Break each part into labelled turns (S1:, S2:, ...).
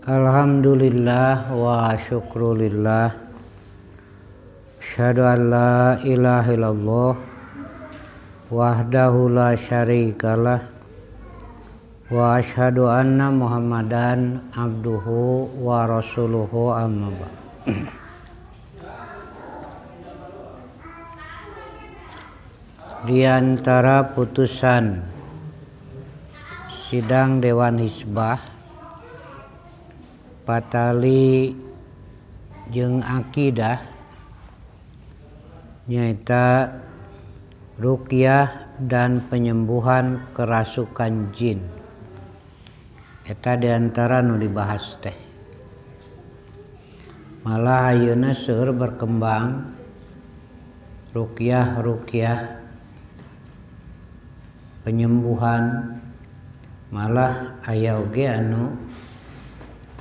S1: Alhamdulillah wa syukrulillah. Asyhadu an la ilaha illallah wahdahu la syarikalah wa asyhadu anna Muhammadan abduhu wa rasuluhu amma ba'd. Di antara putusan sidang Dewan Hizbah patali jeung akidah nyaita ruqyah dan penyembuhan kerasukan jin. Eta diantara nu dibahas teh. Malah ayeuna seueur berkembang ruqyah penyembuhan, malah aya oge anu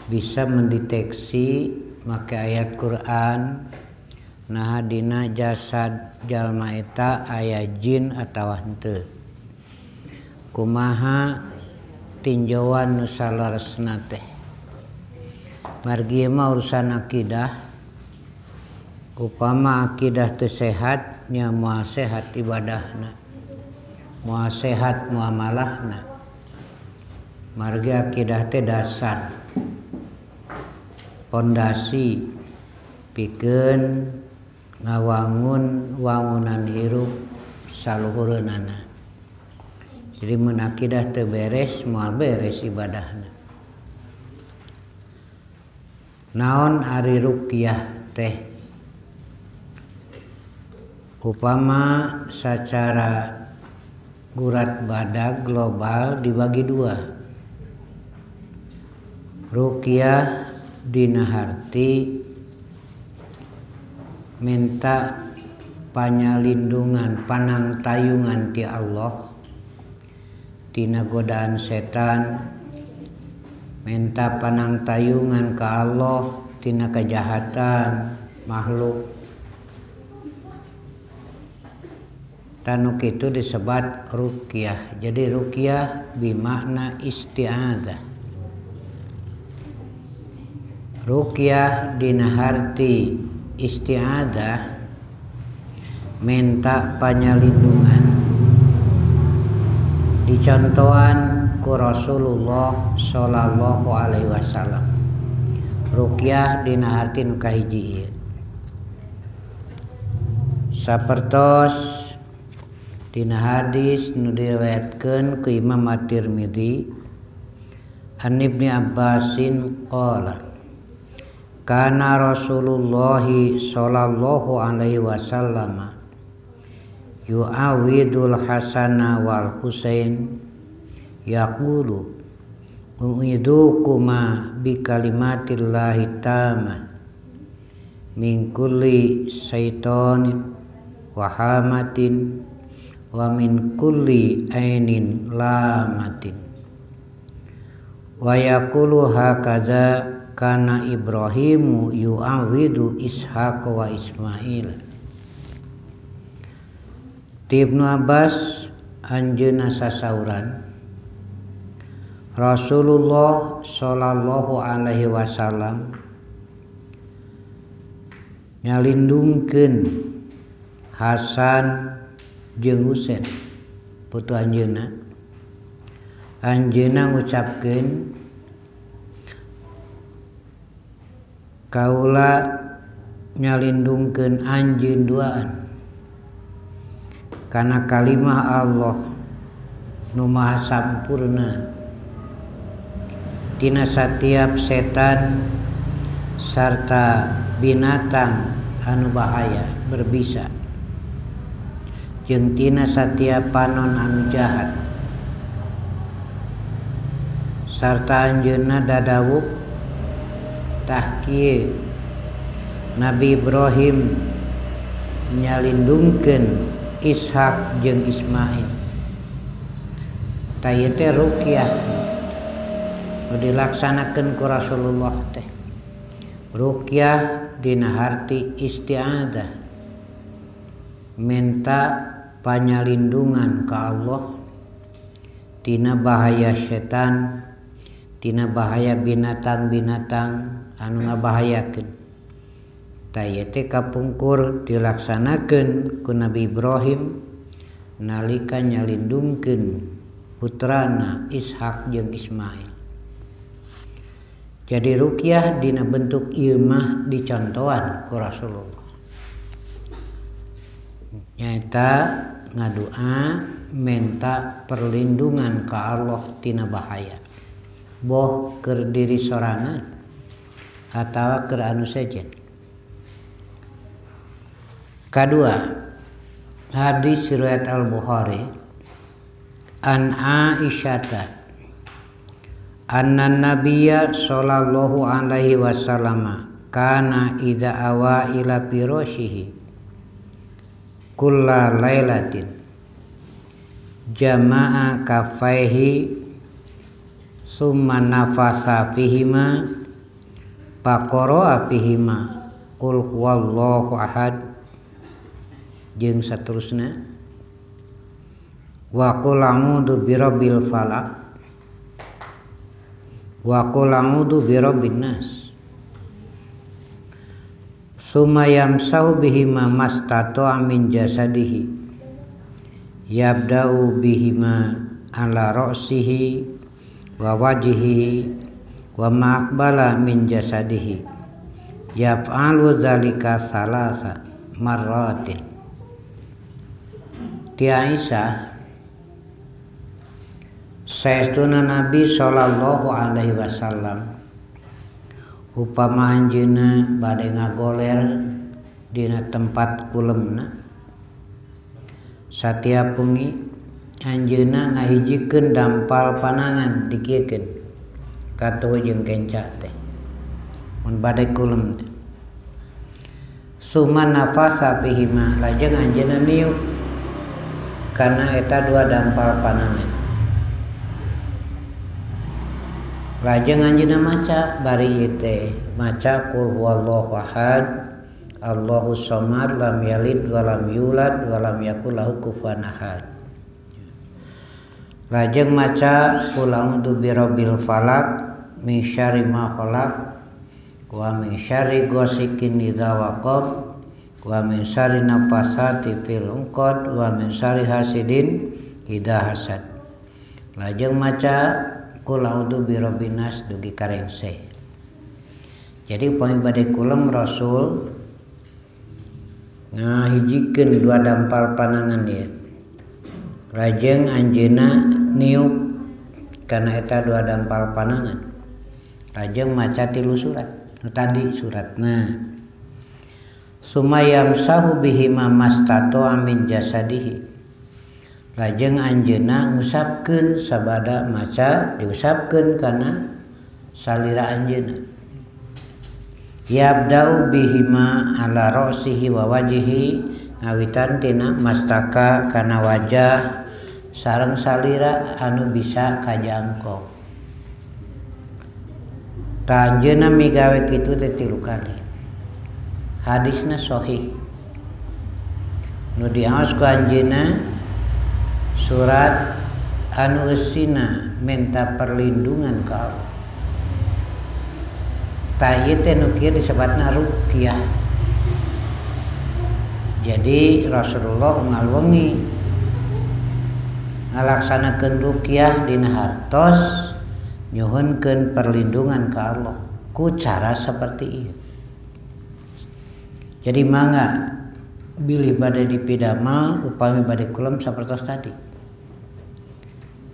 S1: bisa mendeteksi make ayat Quran nah dina jasad jalma eta aya jin atawa henteu. Kumaha tinjauan nu salaresna teh. Margi mah urusan akidah. Upama akidah teu sehat nya moal sehat ibadahna, moal sehat muamalahna. Margi akidah teh dasar pondasi pikeun ngawangun wangunan hirup saluhureunana. Jadi mun akidah teu beres moal beres ibadahna. Naon ari ruqyah teh? Upama secara gurat badag global dibagi dua. Ruqyah dina harti minta panyalindungan panangtayungan ti Allah tina godaan setan, minta panangtayungan ka Allah tina kejahatan makhluk. Tanu kitu disebut ruqyah. Jadi ruqyah bimakna isti'adzah. Ruqyah dina harti isti'adzah minta panyalindungan dicontohan ku Rasulullah sallallahu alaihi wasallam. Ruqyah dina harti nu kahiji ieu. Sapertos dina hadis nu diriwayatkeun ku Imam At-Tirmidzi an Ibnu Abbasin qala kana Rasulullah sallallahu alaihi wasallam yu'awidul Hasana wal Husain yaqulu u'idukuma bi kalimatillahi tamah min kulli syaitanin wa hamatin wa min kulli ainin lamatin wa yaqulu hakadza kana Ibrahimu yu'awidu Ishaq wa Ismail. Ibnu Abbas anjeunna sasauran Rasulullah sallallahu alaihi wasallam nyalindungkeun Hasan jeung Husain putu anjeunna. Anjeunna ngucapkeun kaula nyalindungkeun anjeun duaan kana kalimah Allah nu maha sampurna tina satiap setan sarta binatang anu bahaya berbisa jeung tina satiap panon anu jahat sarta anjeunna dadawuh tahkieu Nabi Ibrahim nyalindungkeun Ishak jeung Ismail. Ta ieu teh ruqyah nu dilaksanakeun ku Rasulullah teh. Ruqyah dina harti isti'adzah minta panyalindungan ka Allah tina bahaya setan, tina bahaya binatang-binatang anu ngabahayakeun. Taya teh kapungkur dilaksanakeun ku Nabi Ibrahim nalika nyalindungkeun putrana Ishak jeung Ismail. Jadi ruqyah dina bentuk ieu mah dicontohan ku Rasulullah. Nyaeta ngadua menta perlindungan ka Allah tina bahaya. Boh keur diri sorangan atawa keur anu sejen. Kadua, hadis riwayat Al-Bukhari an Aisyata anna nabiyya sallallahu alaihi wasallam kana idza awa ila firashihi kulla lailatin jama'a kafaihi summa nafasa fihima faqara fihima qul huwallahu ahad jeung saterusna wa qul a'udzu birabbil falaq wa qul a'udzu birabbin nas summa yamsahu bihima mastata'a min jasadihi yabda'u bihima ala ra'sihi wa wajhihi wa ma'aqbala min jasadihi yaf'alu dzalika salasa marratin. Ti Aisyah saestuna Nabi sallallahu alaihi wasallam upama anjeunna bade ngagoler dina tempat kulemna satiap bengi anjeunna ngahijikeun dampal panangan dikiekeun katuh jeung kenca teh mun bade kulem teh summa nafasa fihima lajeng anjeunna niup kana eta dua dampal panangan. Lajeng anjeunna maca bari ieu teh maca qul huwallahu ahad Allahus samad lam yalid wa lam yulad wa lam yakul lahu kufuwan ahad. Lajeng maca qul a'udzu birabbil falaq min syarri ma khalaq wa min syarri ghasikin idza waqab wa min syarri nafasati fil 'uqad wa min syarri hasidin idza hasad. Lajeng maca qul a'udzu birabbin nas dugi karengse. Jadi upami bade kulem Rasul ngahijikeun dua dampal panangan ieu. Lajeng anjeunna niup kana eta dua dampal panangan. Lajeng maca 3 surat. Nu tadi suratna sumayam sahu bihima mastata'a min jasadihi. Lajeng anjeunna ngusapkeun sabada maca diusapkeun kana salira anjeunna. Yabda'u bihima ala ra'sihi wa wajhihi ngawitan tina mastaka kana wajah sareng salira anu bisa kajangkau. Ta anjeunna migawe kitu teh 3 kali. Hadisna sahih. Nu diaos ku anjeunna surat anu eusina minta perlindungan ka Allah. Ta ieu teh nu kieu disebutna ruqyah. Jadi Rasulullah ngalwengi ngalaksanakeun ruqyah dina hartos nyuhunkeun perlindungan ka Allah ku cara seperti ieu. Jadi mangga bilih bade dipidamel upami bade kulem sapertos tadi.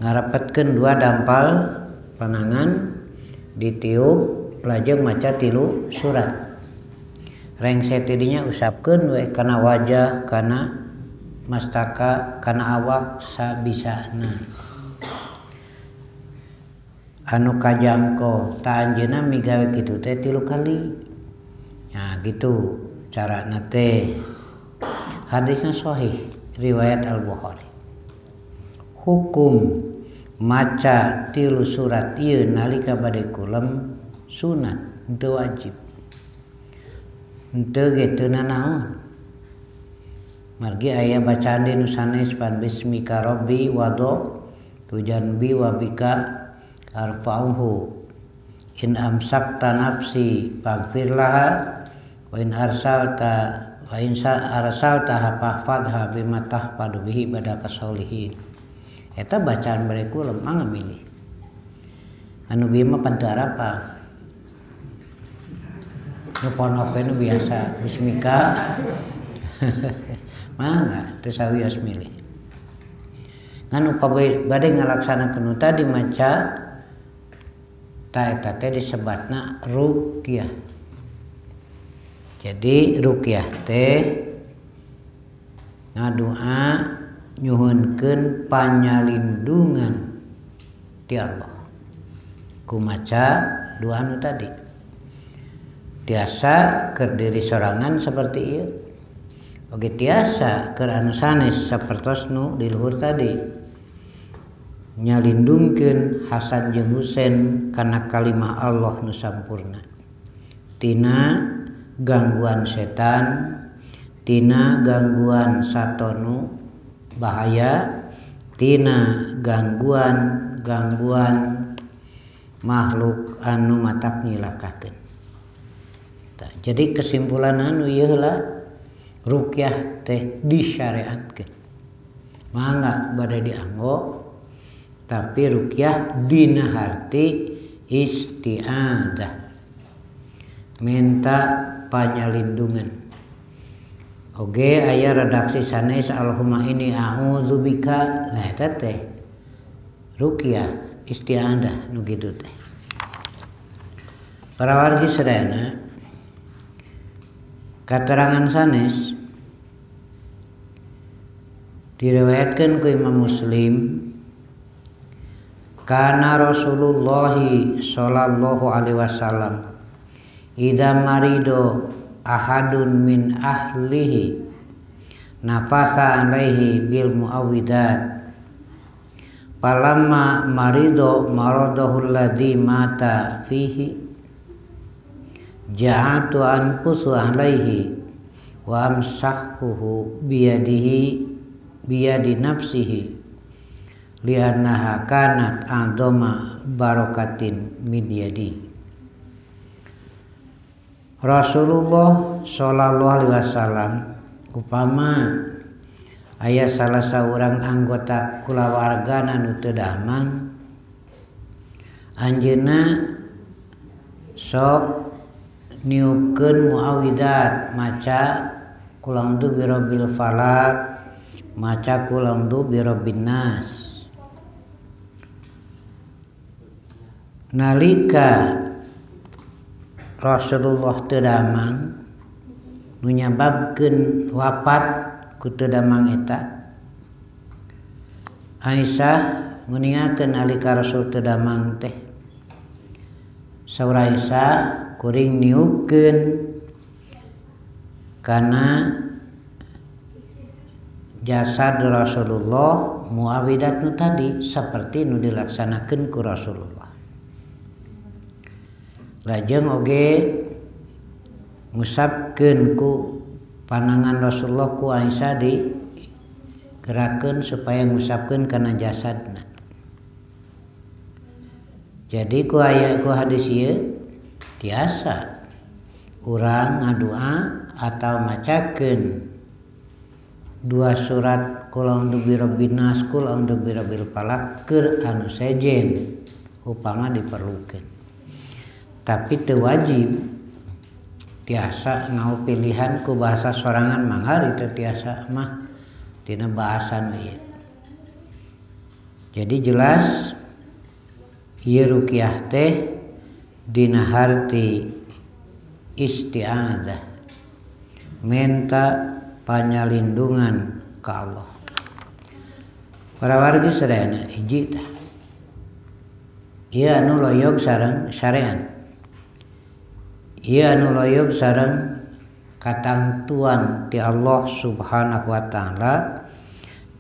S1: Ngarepetkeun 2 dampal panangan ditiup lajeng maca 3 surat. Rengse tidinya usapkeun we kana wajah, kana mastaka, kana awak sabisana. Anu kajangko ta anjeunna migawe kitu teh 3 kali. Nah gitu carana teh. Hadisnya sahih riwayat Al-Bukhari. Hukum maca 3 surat ieu nalika bade kulem sunat henteu wajib. Henteu ge teu nanaon. Margi aya bacaan di nu sanes pan bismika rabbi wado tujanbi wa bika arfa'uhu in amsakta nafsi faghfir laha wa in arsalta fahfadha bima tahfadu bihi badaka sholihin. Eta bacaan mereka lemah ngamilih anu bima pantu arapal nu ponoven biasa bismika mangga teu sawios milih nganu bade ngalaksanakeun tadi maca ta eta teh disebatna ruqyah. Jadi ruqyah teh ngadoa nyuhunkeun panyalindungan ti Allah ku maca doa anu tadi. Tiasa keur diri sorangan seperti ieu oge tiasa keur anu sanes sapertos nu di luhur tadi nyalindungkeun Hasan jeung Husein kana kalimah Allah nu sampurna tina gangguan setan, tina gangguan satonu bahaya, tina gangguan makhluk anu matak nyilakakeun. Jadi kesimpulan anu ieu heula ruqyah teh disyariatkeun. Mangga bade dianggo tapi ruqyah dina harti isti'adzah. Minta panyalindungan. Oge aya redaksi sanes Allahumma inni a'udzubika. Nah eta teh ruqyah isti'adzah nu kitu teh. Para wargi sadayana katerangan sanes diriwayatkeun ku Imam Muslim kana Rasulullah sallallahu alaihi wasallam idza marido ahadun min ahlihi nafasa alaihi bil muawwidat falamma marido maradahu alladhi mata fihi ja'altu anfusu alaihi wa amsahuhu biyadi nafsihi li'annaha kanat a'dhama barakatin min yadi. Rasulullah sallallahu alaihi wasallam upama aya salah saurang anggota kulawargana nu teu damang anjeunna sok niupkeun muawwidat maca qul a'udzu birabbil falaq maca qul a'udzu birabbin nas. Nalika Rasulullah teu damang nu nyababkeun wafat ku teu damang eta Aisyah nguningakeun nalika Rasul teu damang teh saur Aisyah kuring niupkeun kana jasad Rasulullah muawwidat nu tadi seperti nu dilaksanakeun ku Rasulullah. Lajeng oge ngusapkeun ku panangan Rasulullah ku Aisyah digerakeun supaya ngusapkeun kana jasadna. Jadi ku hadis ieu tiasa urang ngadoa atau macakeun dua surat qul a'udzu birabbin nas qul a'udzu birabbil falaq keur anu sejen upama diperlukeun. Tapi teu wajib tiasa ngau pilihan ku bahasa sorangan mangari teu tiasa mah tina bahasa nu ieu. Jadi jelas ieu ruqyah teh dina harti isti'adzah minta panyalindungan ka Allah. Para wargi sadayana hiji tah ieu anu loyog sareng syariat. Ieu anu loyog sareng katangtuan ti Allah Subhanahu wa taala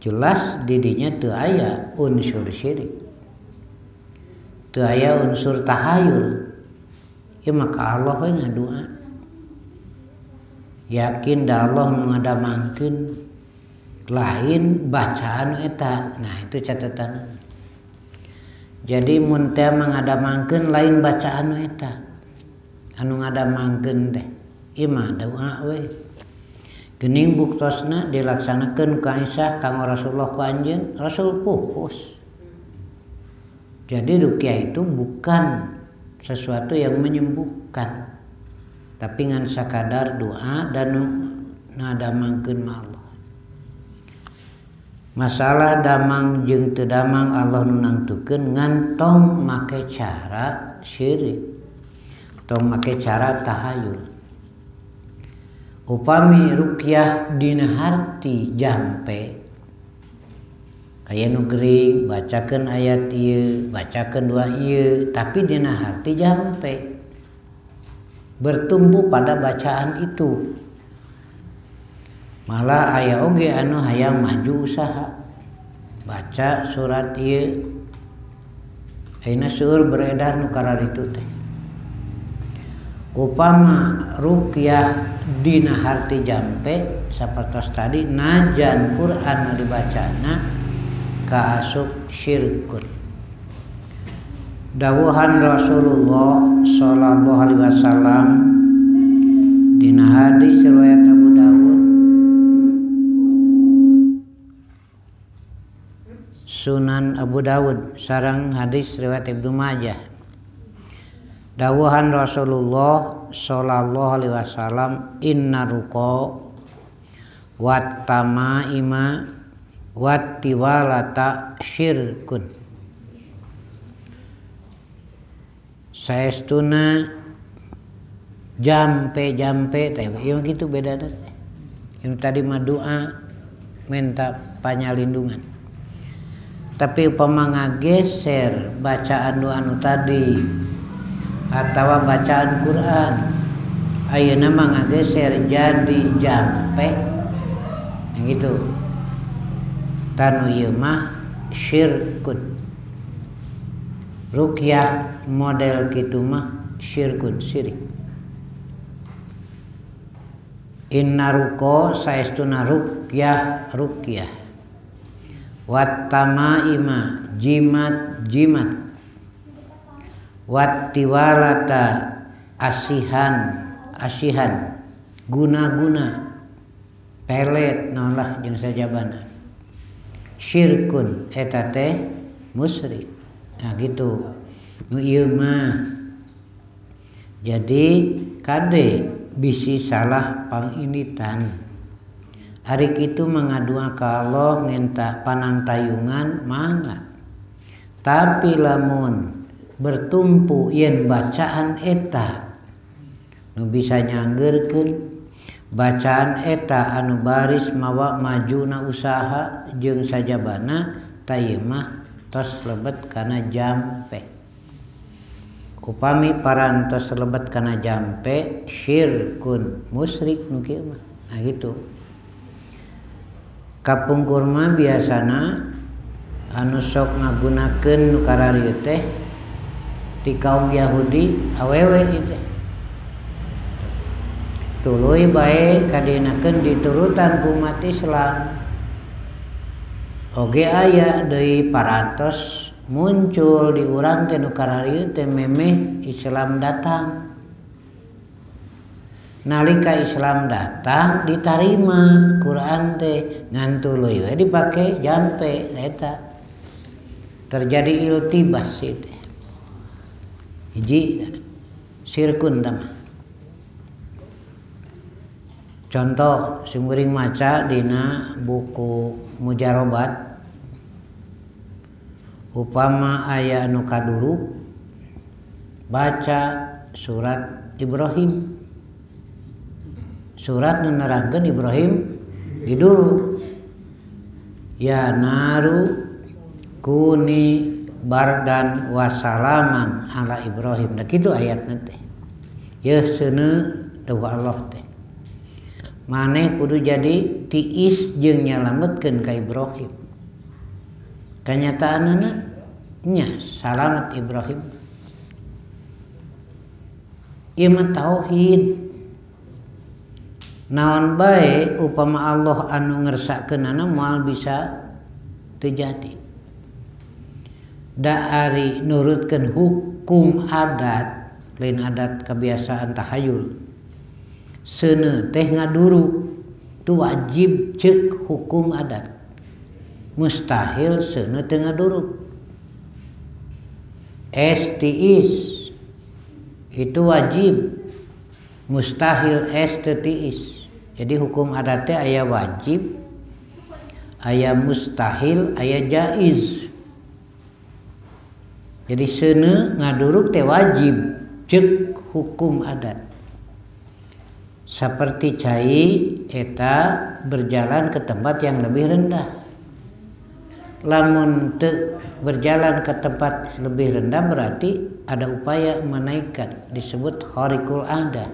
S1: jelas di dinya teu aya unsur syirik. Teu aya unsur tahayul. Ieu maka Allah we ngadoa. Yakin da Allah nu ngadamangkeun lain bacaan eta. Nah itu catatan. Jadi mun teh mangadamangkeun lain bacaan eta anu ngadamangkeun teh ieu mah doa we geuning buktosna dilaksanakeun ku Aisyah kang Rasulullah ku anjeun Rasul pupus. Jadi ruqyah itu bukan sesuatu yang menyembuhkan tapi ngan sakadar doa dan ngadamangkeun ma Allah. Masalah damang jeung teu damang Allah nu nangtukeun ngan tong make cara syirik, tong make cara tahayul. Upami ruqyah dina harti jampe aya nu gering bacakeun ayat ieu, bacakeun doa ieu, tapi dina harti jampe bertumbuh pada bacaan itu. Malah aya oge anu hayang maju usaha baca surat ieu ayeuna seueur beredar nu kararitu teh. Upama ruqyah dina harti jampe sapertos tadi najan Quran nu dibacana kaasup syirkun. Dawuhan Rasulullah sallallahu alaihi wasallam dina hadis riwayat Abu Dawud, Sunan Abu Dawud sareng hadis riwayat Ibnu Majah. Dawuhan Rasulullah sallallahu alaihi wasallam inna ruqa wat tamaima wat tiwalata syirkun. Saestuna jampe teh ieu kitu bedana teh. Ini tadi mah doa minta panyalindungan. Tapi upama ngageser bacaan doa anu tadi atawa bacaan Quran ayeuna mah ngageser jadi jampe gitu. Tanu ieu mah syirkun. Ruqyah model kitu mah syirkun syirik. Inna ruqa saestuna ruqyah wat tamaima jimat wat tiwalata asihan guna pelet naolah jeung sajabana syirkun eta teh musyrik. Nah gitu nu ieu mah jadi kade bisi salah panginitan ari kitu mangadua ka Allah ngenta panantayungan mangga. Tapi lamun bertumpu yen bacaan eta nu bisa nyanggeurkeun bacaan eta anu baris mawa majuna usaha jeung sajabana tah mah tos lebet kana jampe. Upami parantos lebet kana jampe syirkun musyrik nu kieu mah. Nah gitu. Kapungkur mah biasana anu sok ngagunakeun nu kararieu teh di kaum Yahudi awewe ieu teh. Tuluy bae kadinakeun diturutan ku umat Islam. Oge aya deui parantos muncul di urang teh nu kararieu teh memeh Islam datang. Nalika Islam datang ditarima Quran teh ngan tuluy we dipake jampe eta. Terjadi iltibas itu. Hiji sirkun tama. Contoh simkuring maca dina buku mujarobat upama aya anu kaduru baca surat Ibrahim. Surat nu nerangkeun Ibrahim diduru. Ya naru kuni bardan wasalaman ala Ibrahim. Nah kitu ayatna teh. Yeuh seuneu dawuh Allah teh. Maneh kudu jadi tiis jeung nyalametkeun ka Ibrahim. Kanyataanna nya salamet Ibrahim. Ieu mah tauhid. Naon bae upama Allah anu ngersakakeunana moal bisa terjadi. da ari nurutkeun hukum adat lain adat kebiasaan tahayul seuneu teh ngaduruk tu wajib ceuk hukum adat mustahil seuneu teu ngaduruk estiis itu wajib mustahil estetis. Jadi hukum adat teh aya wajib aya mustahil aya jaiz. Jadi seuneu ngaduruk teh wajib ceuk hukum adat. Seperti cai eta berjalan ke tempat yang lebih rendah. Lamun teu berjalan ke tempat lebih rendah berarti ada upaya menaikkan, disebut khariqul adah.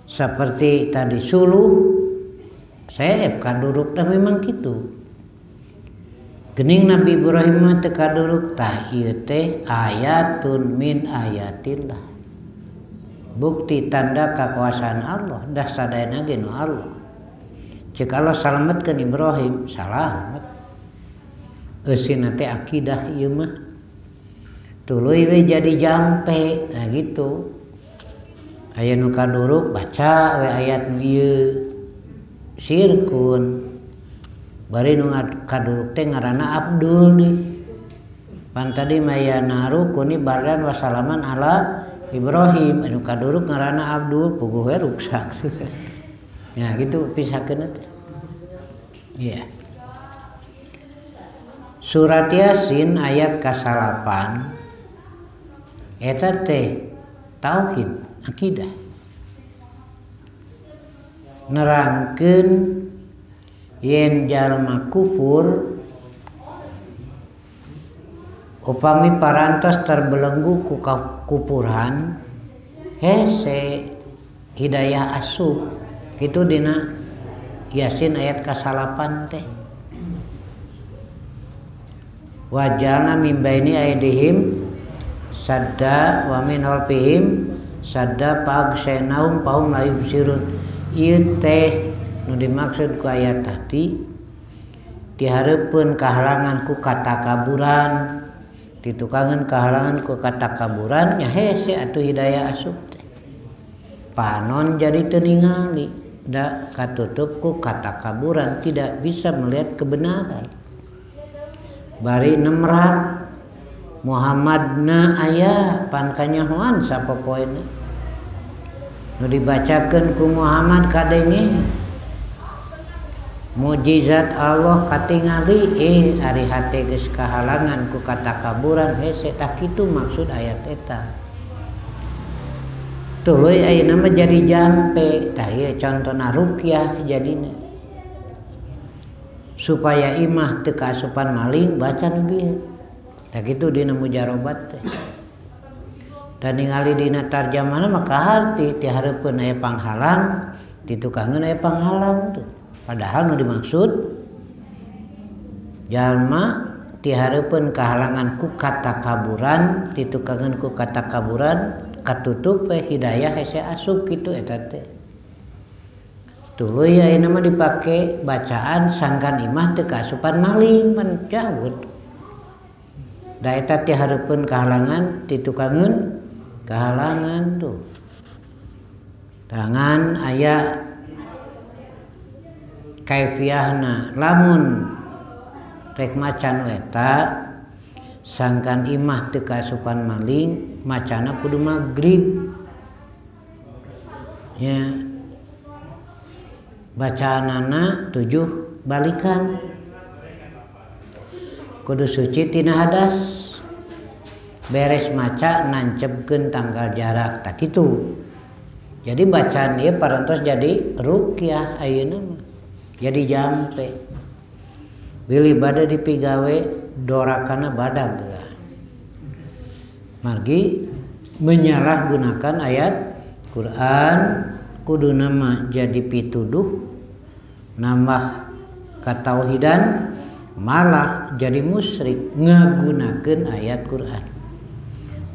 S1: Seperti tadi suluh saya kaduruk dah memang gitu. Gening Nabi Ibrahim teh kaduruk tah ieu teh ayatun min ayatillah. Bukti tanda kekuasaan Allah dah sadayana ge nu Allah. Cek Allah salametkeun Ibrahim salamet. Eusina teh akidah ieu mah. Tuluy we jadi jampe, nah gitu. Aya nu kaduruk baca we ayat nu ieu. Sirkun. Bari nu kaduruk teh ngaranna Abdul nih. Pan tadi maya narukun bardan wasalaman ala Ibrahim, anu kaduruk ngaranna Abdul, puguh we ruksak. Ya gitu pisahkeun teh. Iya. Surat Yasin ayat ka-8 eta teh tauhid akidah. Nerangkeun yen jalma kufur upami parantos terbelenggu ku kupuran hese hidayah asup kitu dina Yasin ayat ka-8 teh wajana min baini aidihim sadda wa min khalfihim sadda pagsenaum paum la yubsirun. Ieu teh nu dimaksud ku ayat tadi dihareupeun kahalangan ku katakaburan, ditukangan kahalangan ku katakaburan nya hese atuh hidayah asup teh. Panon jadi teu ningali da katutup ku katakaburan, tidak bisa melihat kebenaran. Bari nemrak Muhammadna aya pan kanyahoan sapopoena nu dibacakeun ku Muhammad kadenge mujizat Allah katingali ari hate geus kahalangan ku katakaburan hese tak kitu maksud ayat eta. Tuluy ayeuna mah jadi jampe tah ieu contona ruqyah jadina. Supaya imah teu kaasupan maling baca nu bieu. Tah kitu dina mujarobat teh. Dan ningali dina tarjamana mah kaharti ti hareupeun aya panghalang, ditukangeun aya panghalang tuh. Padahal nu dimaksud jalma ti hareupeun kahalangan ku katakaburan, ditukangeun ku katakaburan, katutup we hidayah hese asup kitu eta teh. Tuluy ayeuna mah dipake bacaan sangkan imah teu kaasupan maling pan jawud. Da eta ti hareupeun kahalangan, ditukangeun kahalangan tuh. Tangan aya kaifiyahna lamun rek macan eta sangkan imah teu kaasupan maling macana kudu magrib ya bacaanana 7 balikan kudu suci tina hadas beres maca nancepkeun tanggal jarak tak kitu. Jadi bacaan ieu parantos jadi ruqyah ayeuna mah jadi jampe bilih bade dipigawe dorakana badag margi menyalahgunakan ayat Quran kuduna mah jadi pituduh nambah katauhidan malah jadi musyrik ngagunakeun ayat Quran.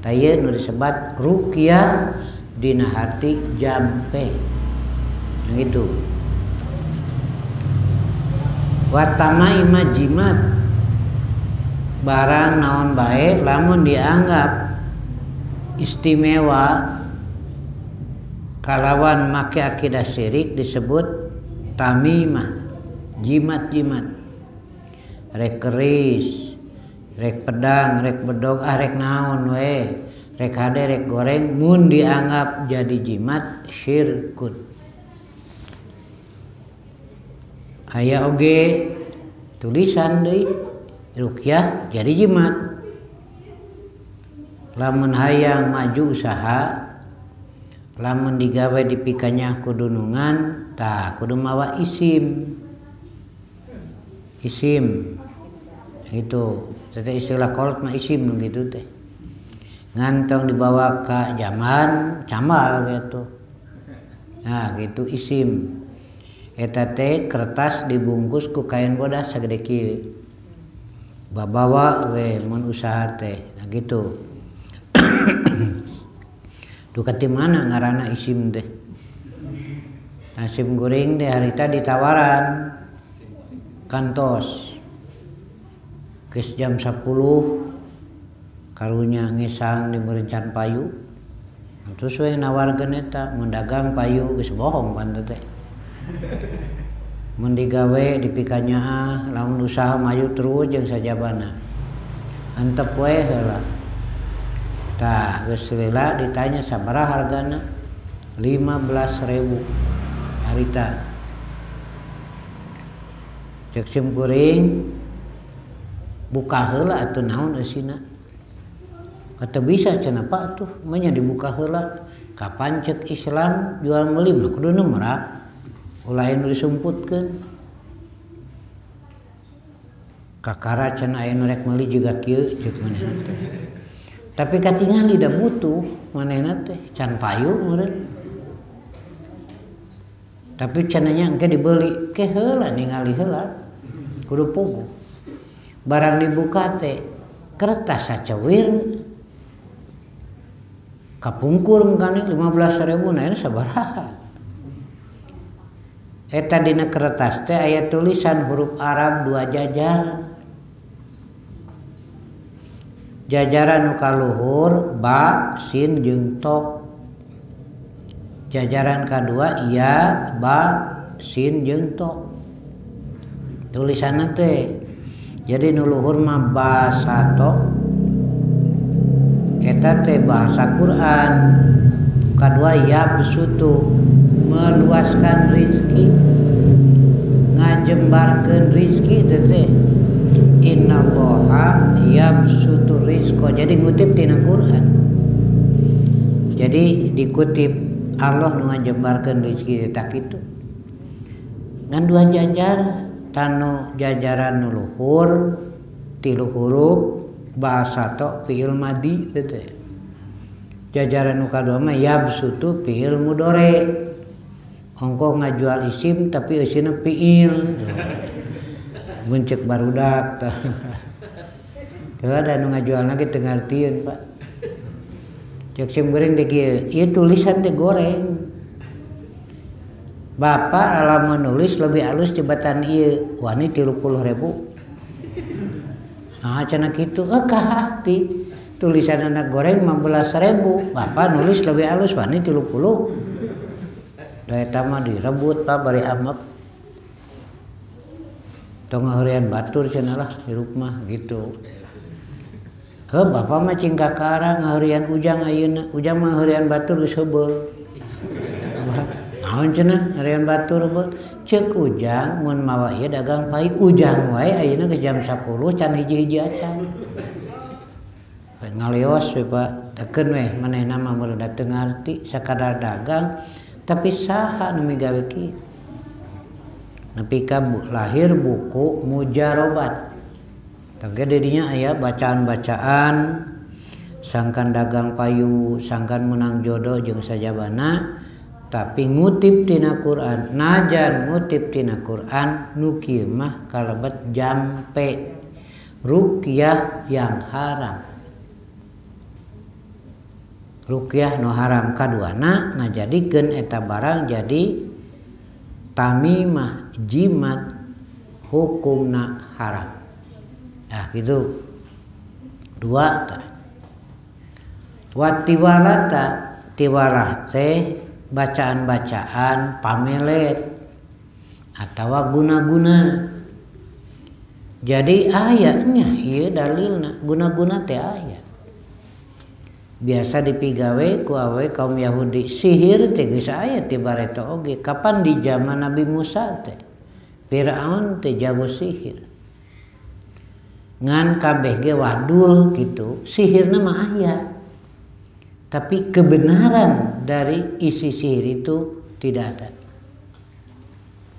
S1: Taya nu disebat ruqyah dina hati jampe gitu. Watamai majimat barang naon bae lamun dianggap istimewa kalawan make akidah syirik disebut tamimah, jimat-jimat. Rek keris, rek pedang, rek bedog, rek naon we, rek hade, rek goreng, mun dianggap jadi jimat syirkun. Aya oge tulisan deui ruqyah jadi jimat. Lamun hayang maju usaha, lamun digawe dipikanya kudunungan, tah kudu mawa isim. Isim itu teh istilah kolot mah isim gitu teh. Ngantong dibawa ke zaman camal gitu. Nah, gitu isim. Eta teh kertas dibungkus ku kain bodas sagede kieu. Babawa we mun usaha teh. Nah gitu. Duka ti mana ngaranna isim teh. Isim goreng teh harita ditawaran kantos. Geus jam 10 karunya ngesang di merencan payu. Terus we nawarkeun eta mun dagang payu geus bohong pan teh. Mun digawe dipikanya lamun usaha maju terus jeung sajabana. Antep we heula. Tah geus heula ditanya sabaraha hargana? 15.000 harita. Cek sim kuring buka heula atuh naon eusina. Atuh bisa cenah Pak atuh mah nya dibuka heula. Kapan cek Islam jual meuli mah kuduna merak. Ulah anu disumputkeun. Kakara cenah aya nu rek meuli juga kieu ceuk manehna teh. Tapi katingali da butuh manehna teh can payu meureun. Tapi cenanya engke dibeli ke heula ningali heula. Kudu puguh. Barang dibuka teh kertas saceuwir. Kapungkur mangkana 15.000 na sabaraha. Eta dina kertas teh aya tulisan huruf Arab 2 jajar. Jajaran nu kaluhur ba, sin jeung to. Jajaran kadua iya, ba, sin jeung to. Tulisanna teh jadi nu luhur mah basa to. Eta teh bahasa Quran. Kadua ya besutu meluaskan rizki, ngajembarkeun rizki teh. Innallaha yabsutu rizqa. Jadi ngutip tina Quran. Jadi dikutip Allah nu ngajembarkeun rizki eta kitu. Ngan 2 jajar tanu jajaran nu luhur 3 huruf bahasa to fiil madi teh. Jajaran nu kadua mah yabsutu fiil mudhari. Ongko ngajual isim tapi eusina fiil. Buncek barudak tah. Teu ada nu ngajualna ge teu ngartieun, Pak. Cek sim goreng teh kieu, ieu tulisan teh goreng. Bapak alamun nulis lebih halus tibatan ieu, wani 30.000. Ah cenah kitu, kahati. Tulisan anak goreng 15.000, Bapak nulis lebih halus wani 30. Da eta mah direbut Pak bari amek. Tong ngaheureuyan batur cenah lah di rumah gitu. Heuh Bapak mah cing kakara ngaheureuyan ujang ayeuna. Ujang mah ngaheureuyan batur geus heubeul. Naon cenah ngaheureuyan batur heubeul? Ceuk ujang mun mawa ieu dagang pai ujang wae ayeuna geus jam 10 can hiji-hiji acan. Ngaleos we Pak, tekeun we manehna mah meureun teu ngarti sakadar dagang tapi saha nu migawe kieu. Nepi ka lahir buku mujarobat. Tangge dinya aya bacaan-bacaan sangkan dagang payu, sangkan menang jodoh jeung sajabana, tapi ngutip tina Quran. Najan ngutip tina Quran nu kieu mah kalebet jampe ruqyah yang haram. Ruqyah nu haram kaduana ngajadikeun eta barang jadi tamimah jimat hukumna haram. Nah gitu. dua tah. Wa tiwalata tiwalah teh bacaan-bacaan pamelet atawa guna-guna. Jadi ayatnya ieu dalilna guna-guna teh aya. Biasa dipigawe ku awe kaum Yahudi sihir teh geus aya ti bareta oge. Kapan di zaman Nabi Musa teh Firaun teh jago sihir. Ngan kabeh ge wadul gitu. Sihirna mah aya. Tapi kebenaran dari isi sihir itu tidak ada.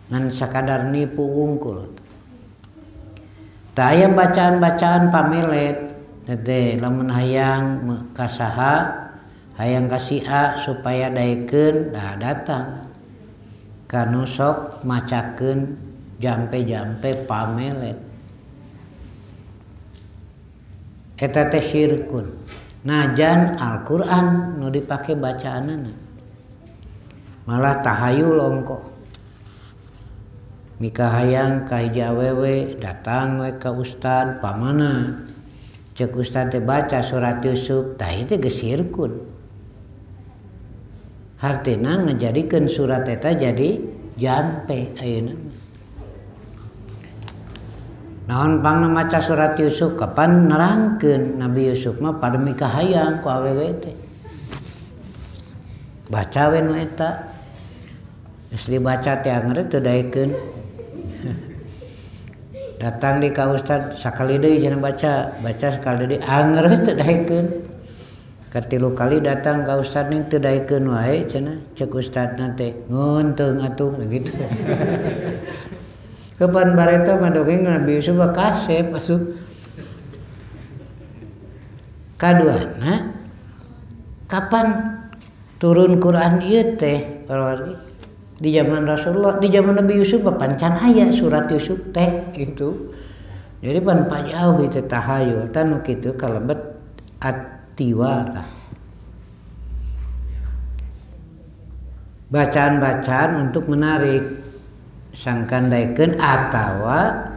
S1: Ngan sakadar nipu wungkul. Tah aya bacaan-bacaan pamelet. Tete lamun hayang kasaha hayang kasih A supaya daekeun dah datang kanu sok macakeun jampe-jampe pamelet eta teh syirkun najan Al-Qur'an nu dipake bacaanana malah tahayul ongko mika hayang ka hiji awewe datang we ka ustad pamana cek ustad teh baca surat Yusuf tah ieu teh geus sirkun. Hartina ngajadikeun surat eta jadi jampe ayeuna. Naon pangna maca surat Yusuf kapan nerangkeun Nabi Yusuf mah pademi kahayang ku awewe teh. Baca we nu eta. Geus dibaca teh angger teu daekeun. Datang di ka ustad sakali deui cenah baca sakali deui anger teu daekeun. Katilu kali datang ka ustad ning teu daekeun wae cenah cek ustadna teh ngeunteung atuh gitu. Kapan bareta madongeng Nabi Yusuf kasep asup. Kaduana kapan turun Quran ieu teh wargi di zaman Rasulullah, di zaman Nabi Yusuf pancan aya surat Yusuf teh gitu. Jadi pan pajauh itu tahayul tanu kitu kalebet atiwalah. Bacaan-bacaan untuk menarik sangkan daekeun atawa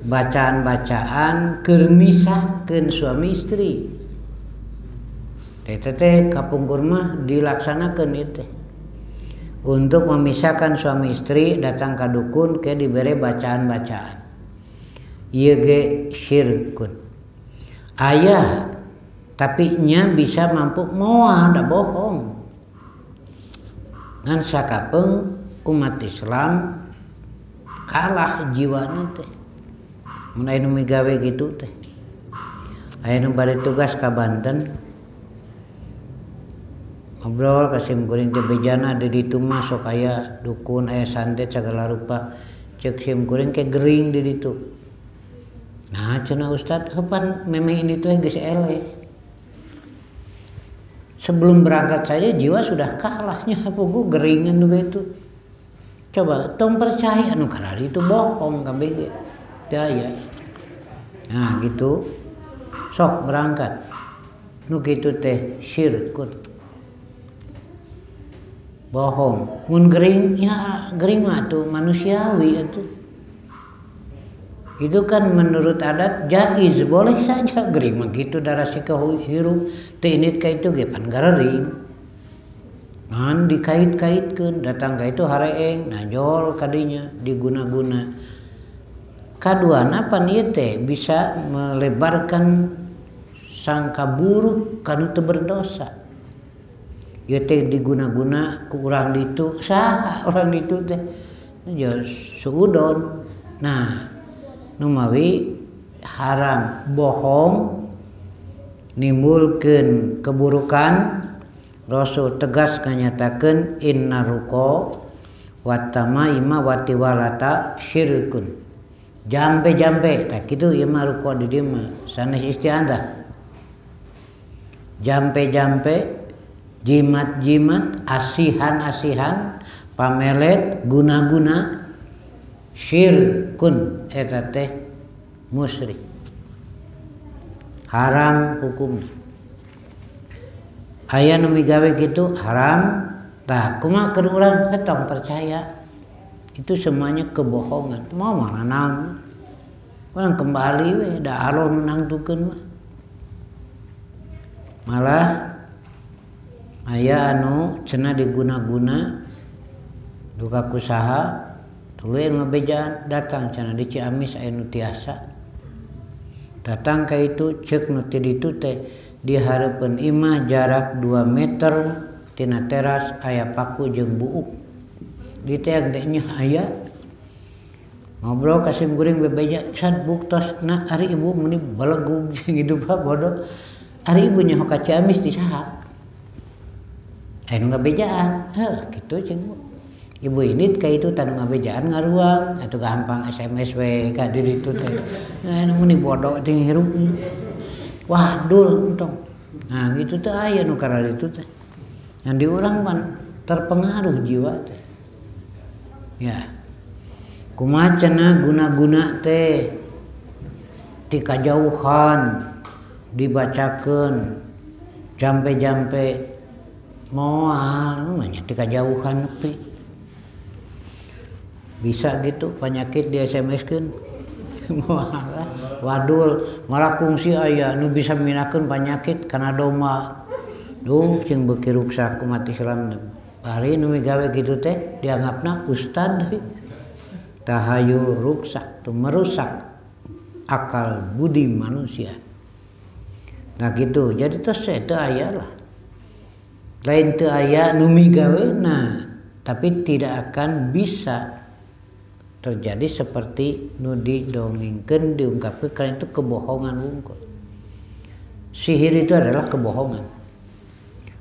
S1: bacaan-bacaan keur misahkeun suami istri. Teh kapungkur mah dilaksanakeun ieu teh. Untuk memisahkan suami istri datang ka dukun ke dibere bacaan-bacaan. Ieu ge syirkun. Aya tapi nya bisa mampu moal da bohong. Ngan sakapeung umat Islam kalah jiwana teh. Mun aya nu migawe kitu teh. Aya nu bade tugas ka Banten. Ngobrol kasim kuring teh bejana di ditu mah sok aya dukun aya santet sagala rupa cek sim kuring ke gering di ditu. Nah cenah ustad heupan memeh ini teh geus eleh. Sebelum berangkat saja jiwa sudah kalahnya pugu geringan juga itu. Coba tong percaya anu karari itu bohong kabeh ge. Teu aya. Nah gitu. Sok berangkat. Nu kitu teh syirkun. Bohong, mun gering ya gering mah tuh manusiawi itu. Itu kan menurut adat jaiz, boleh saja gering mah gitu darah sika hirup teu init ka itu ge pan garering. Ngan dikait-kaitkeun datang ka itu hareeng najol kadinya diguna-guna. Kaduana pan ieu teh bisa melebarkan sangka buruk kanu teu berdosa. Ieu teh diguna-guna ku urang ditu saha urang ditu teh ya suudon. Nah nu mawi haram bohong nimbulkeun keburukan. Rasul tegas nganyatakeun inna ruqa wat tamaima wa tiwalata syirkun. Jampe-jampe tah kitu ieu mah ruqa di dieu mah sanes istiadah. Jampe-jampe jimat-jimat, asihan-asihan, pamelet, guna-guna, syirkun eta teh musyrik. Haram hukumna. Aya nu migawe kitu haram, tah kumaha keur urang tong percaya. Itu semuanya kebohongan. Mau mana naon? Urang kembali we da Allah nu nangtukeun mah. malah aya anu cenah diguna-guna duka kusaha tuluy ngabejaan datang cenah di Ciamis aya nu tiasa datang ka itu ceuk nu ti ditu teh di hareupeun imah jarak 2 meter tina teras aya paku jeung buuk di teh nya aya ngobrol ka sim guring bebeja sad buktos na ari ibu meni balegug jeung hidup bodoh ari ibu nyaho ka Ciamis di saha aya nu ngabejaan kitu jeung ibu ini ka itu tanu ngabejaan ngaruang atuh gampang SMS we ka diri itu teh anu meni bodoh ting hirup wah dul entong nah gitu teh aya nu karana itu teh yang di urang pan terpengaruh jiwa teh ya kumaha cenah guna-guna teh ti kajauhan dibacakeun jampe-jampe moal namanya ti kajauhan nepi bisa gitu penyakit di SMS-keun wadul malah kungsi aya nu bisa minakeun penyakit kana domba duh cing beuki ruksak umat Islam bari nu gawe kitu teh dianggapna ustad tahayu ruksak tu merusak akal budi manusia nah gitu jadi tos teu aya lah lain teu aya nu migawena tapi tidak akan bisa terjadi seperti nu didongengkeun diungkapkeun karena itu kebohongan wungkul. Sihir itu adalah kebohongan.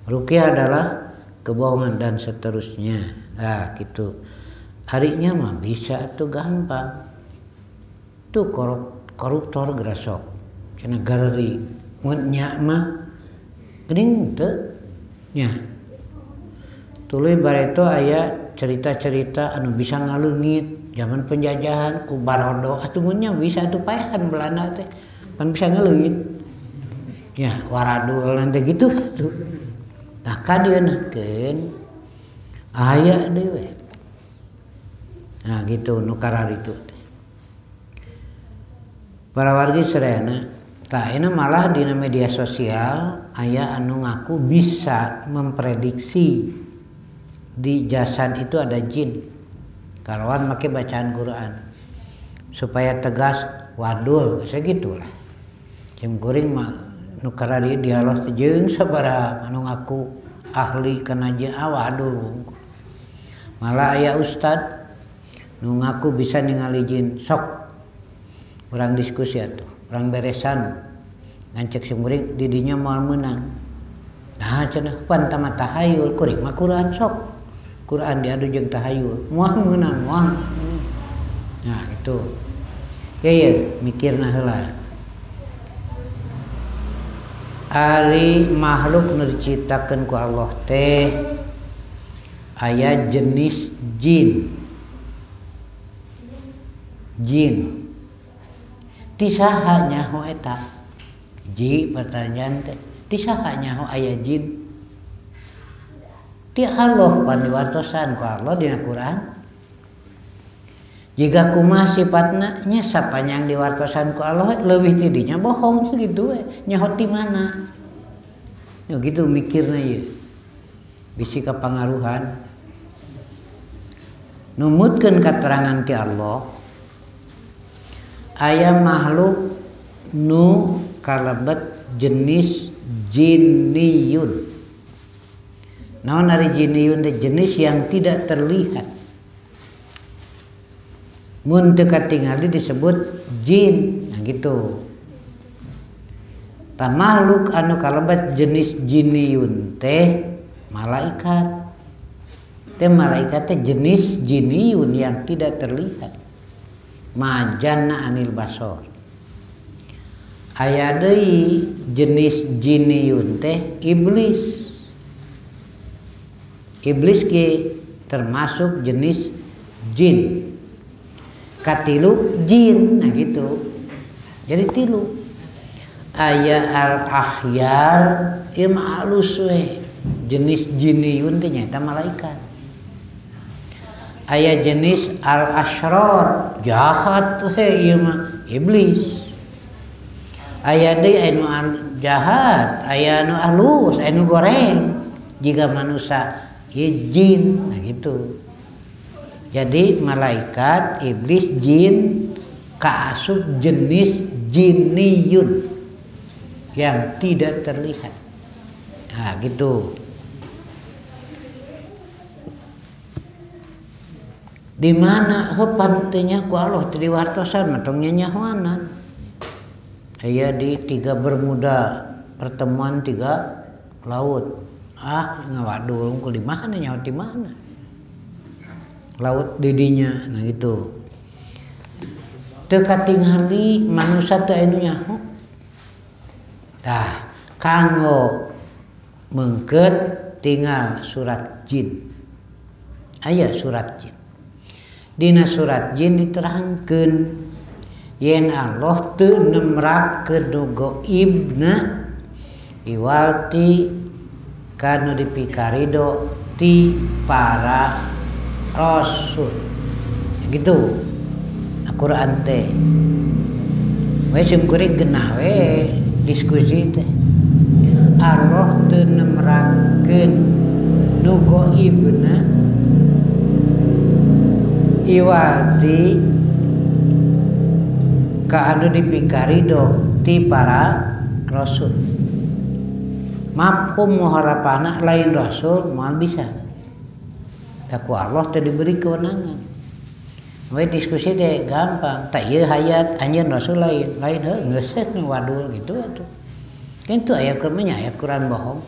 S1: Ruqyah adalah kebohongan dan seterusnya. Nah, gitu. Harinya mah bisa tuh gampang. Tuh koruptor gerasok. Cenah galeri. Mun nya mah geuning teu nya. Tuluy bareto aya cerita-cerita anu bisa ngaleungit zaman penjajahan ku barodo atuh munnya bisa atuh paehan Belanda teh pan bisa ngaleungit ya waradul nanti gitu tuh tah kadieunkeun aya deui we nah gitu nu kararitu teh para wargi sadayana tah ini malah di media sosial aya anu ngaku bisa memprediksi di jasad itu ada jin kalawan make bacaan Quran supaya tegas wadul segitulah cem kuring mah nu karari dialog teh jeung sabaraha anu ngaku ahli kana jin wadul malah aya ustad nu ngaku bisa ningali jin sok urang diskusi atuh urang beresan ngancek sim kuring di dinya moal meunang nah cenah pan tamat tahayul kuring mah Quran sok Quran diadu jeung tahayul moal meunang moal nah itu ya mikirna heula ari makhluk nu diciptakeun ku Allah teh aya jenis jin ti saha nyaho eta ji pertanyaan teh ti saha nyaho aya jin ti Allah paniwartosan ku Allah dina Quran jika kumaha sifatna nya sapanjang diwartosan ku Allah leuwih ti dinya bohong gitu we nyaho ti mana yo gitu mikirna ieu bisi kapangaruhan numutkeun katerangan ti Allah aya makhluk nu kalebet jenis jinniyun. Naon ari jinniyun teh jenis yang tidak terlihat. Mun teu katingali disebut jin, nah gitu. Tah makhluk anu kalebet jenis jinniyun teh malaikat. Teh malaikat teh jenis jinniyun yang tidak terlihat. Majanna anil basor. Aya deui jenis jinniyun teh iblis. Iblis ke termasuk jenis jin. Katilu jin, nah gitu. Jadi tilu. Aya al-akhyar ieu mah alus we. Jenis jinniyun teh nyaeta malaikat. Aya jenis al-asyrar, jahat we ieu mah iblis. aya deui anu jahat, aya anu halus, anu goreng. Jika manusia jin, nah gitu. Jadi malaikat, iblis, jin kaasup jenis jinniyun yang tidak terlihat. Nah gitu. Di mana pantainya ku Allah tadi wartosan matongnya nyahuanan. Aya di 3 bermuda pertemuan 3 laut. Ngawadul ku di mana nyawa di mana? Laut didinya, nah gitu. Teu katingali manusia teu anu nyaho. Tah, kanggo meungkeut tinggal surat jin. Aya surat jin. Dina surat jin diterangkeun yen Allah teu nemrakeun nu gaibna iwalti kanu dipikarido ti para rasul gitu. Al-Quran teh we simkuring genah we diskusi teh Allah teu nemrakeun nu gaibna iwati ka anu dipikarido ti para rasul. Mafhum muharapana lain rasul moal bisa. Ku Allah teh diberi kewenangan. We diskusi teh gampang. Tak ieu hayat anjeun rasul lain heuh geus wadul gitu atuh. Kitu aya kurmanya ayat Quran bohong.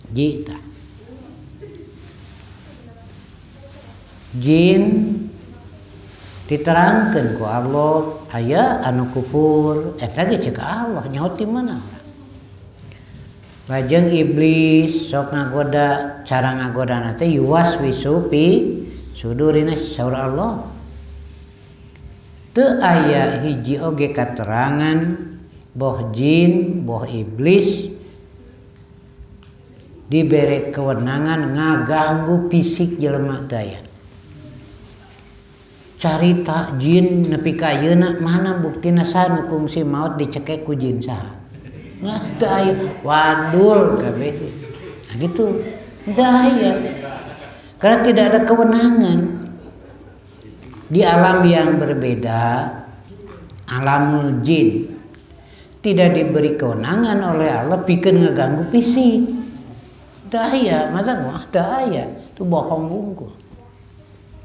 S1: Jita. Jin diterangkeun ku Allah aya anu kufur eta ge ceuk Allah nyaho ti mana. Lajeng iblis sok ngagoda, cara ngagodana teh yuwaswisu fi sudurina saur Allah. Teu aya hiji oge katerangan boh jin, boh iblis dibere kewenangan ngaganggu fisik jelema teh aya. Carita jin nepi ka ayeuna mana buktina saha nu kungsi maot dicekek ku jin saha. Nah, teu aya wadul kabeh. Nah gitu. Teu aya. Karena tidak ada kewenangan di alam yang berbeda, alamul jin tidak diberi kewenangan oleh Allah pikeun ngaganggu fisik. Teu aya, masa mah teu aya. Itu bohong bungkul.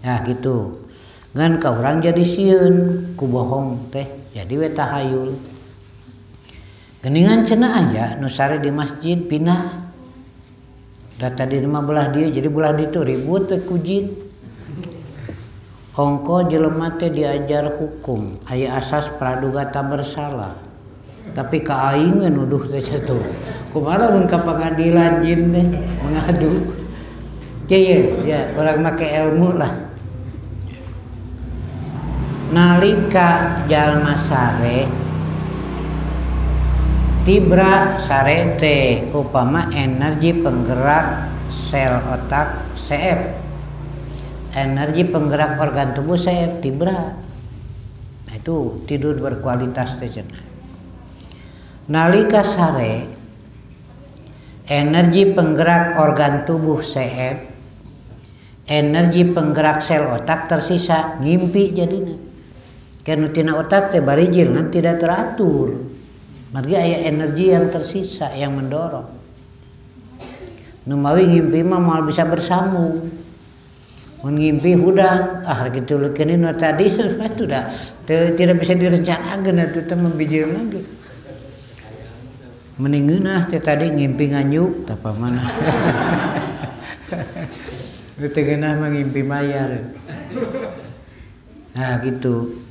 S1: Nah gitu. Ngan ka urang jadi sieun ku bohong teh jadi we tahayul. Geningan cenah aya nu sare di masjid pindah. Da tadi mah belah dia jadi belah ditu ribut we ku jin. Hongko jelema teh diajar hukum, aya asas praduga tak bersalah. Tapi ka aing nuduh teh satu. Kumaha mun ka pengadilan jin teh mengadu. Ya orang make ilmu lah. Nalika jalma sare tibra sare teh upama energi penggerak sel otak CF, energi penggerak organ tubuh CF tibra. Nah itu tidur berkualitas teh cenah. Nalika sare energi penggerak organ tubuh CF, energi penggerak sel otak tersisa ngimpi jadinya. Karena tina otak teh barijil kan tidak teratur. Margi aya energi yang tersisa yang mendorong. Nu mawi ngimpi mah moal bisa bersambung. Mun ngimpi hudang, kitu leukeun nu tadi itu dah tidak bisa direncanakeun atuh teh membijil lagi. Mending geunah teh tadi ngimpi nganyuk tah pamana. Teu geunah mah ngimpi mayar. Nah gitu.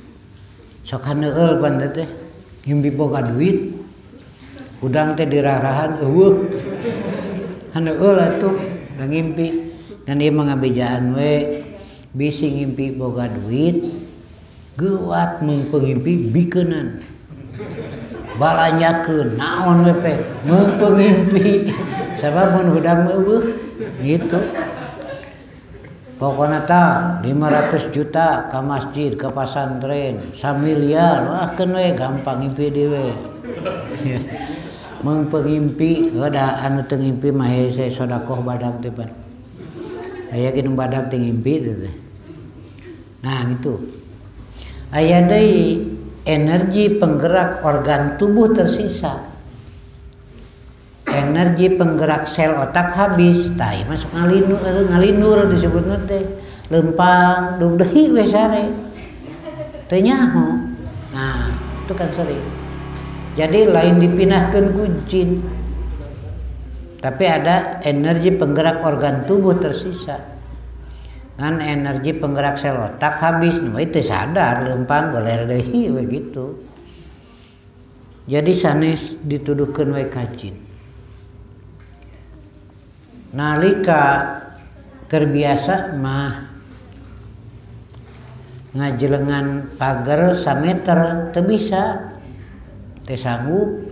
S1: Sok haneueul pan teh ngimpi boga duit. Udang teh dirarahan eueuh. Haneueul atuh da ngimpi. Dan ieu mah ngabejaan we bisi ngimpi boga duit geuwat mun pengimpi bikeunan. Balanyakeun naon we pe mun pengimpi. Sabab mun hudang mah eueuh gitu. Pokoknya tah 500 juta ke masjid, ke pesantren, 1 miliar, wah kan we gampang ngimpi dewe. Mung pengimpi ada anu teu ngimpi mah hese sedekah badag teh pan. Aya kitu badag teu ngimpi teh. Nah gitu. Aya deui energi penggerak organ tubuh tersisa. Energi penggerak sel otak habis, tah ieu masuk ngalindur disebutna teh. Lempang dug deui we sare. Teu nyaho. Nah, itu kan sering. Jadi lain dipindahkeun ku jin. Tapi ada energi penggerak organ tubuh tersisa. Kan energi penggerak sel otak habis, nu teu sadar lempang goler deui we gitu. Jadi sanes dituduhkeun we ka jin. Nalika keur biasa mah ngajelengan pagar sameter teu bisa teu sanggup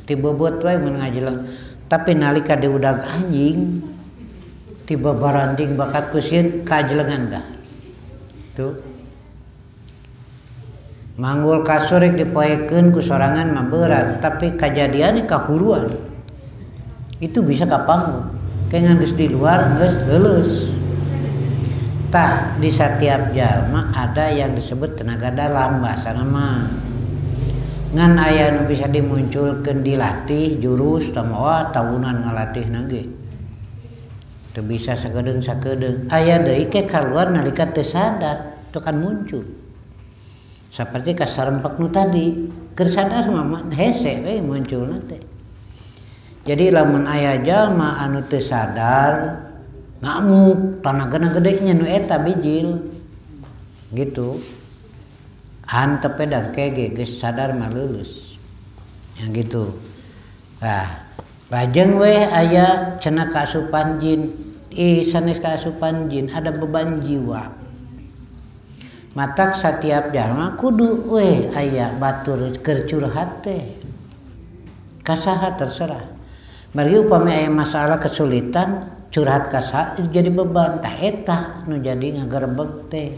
S1: ti bobot wae mun ngajeleng tapi nalika diudag anjing ti babaranding bakat kusieun kajelengan dah tuh manggul kasurek dipoekeun ku sorangan mah berat tapi kajadian kahuruan itu bisa kapanggung kengan geus di luar geus leuleus. Tah di setiap jalma ada yang disebut tenaga dalam bahasa nama ngan aya nu bisa dimunculkeun dilatih jurus tamawa tahunan ngalatihna ge teu bisa sakedeung aya deui ke kaluar nalika teu sadar teu kan muncul saperti kasarempek nu tadi keur sadar mah hese we munculna teh. Jadi lamun aya jalma anu teu sadar ngamuk tanagana gedenya nu eta bijil gitu antep dan kege geus sadar mah leuleus yang gitu. Nah lajeng we aya cenah kaasupan jin sanes kaasupan jin ada beban jiwa matak setiap jalma kudu we aya batur keur curhat teh kasaha terserah bari upami aya masalah kesulitan curhat kasa jadi beban tah eta nu jadi ngagerebeg teh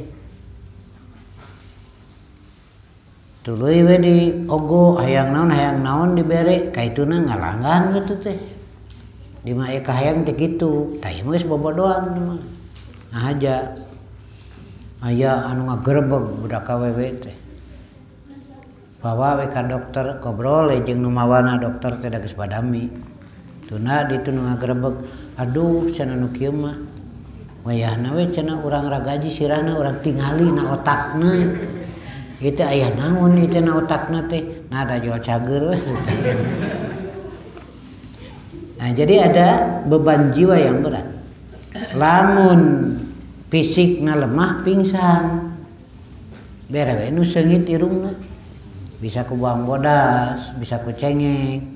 S1: tuluy we di ogo hayang naon dibere kaituna ngalanggan gitu teh di mah eka hayang teh kitu tah ieu geus bobodohan mah aja aya anu ngagerebeg budak awewe teh bawa we ka dokter ngobrol jeung nu mawana dokter teh da geus badami tuna ditu nu ngagerebeg aduh cenah nu kieu mah wayahna we cenah urang ragaji sirahna urang tingali na otakna ieu teh aya naon ieu teh na otakna teh nah da jual cager we. Nah jadi ada beban jiwa yang berat lamun fisikna lemah pingsan bere we nu seungit irungna bisa ku buang bodas bisa ku cengeng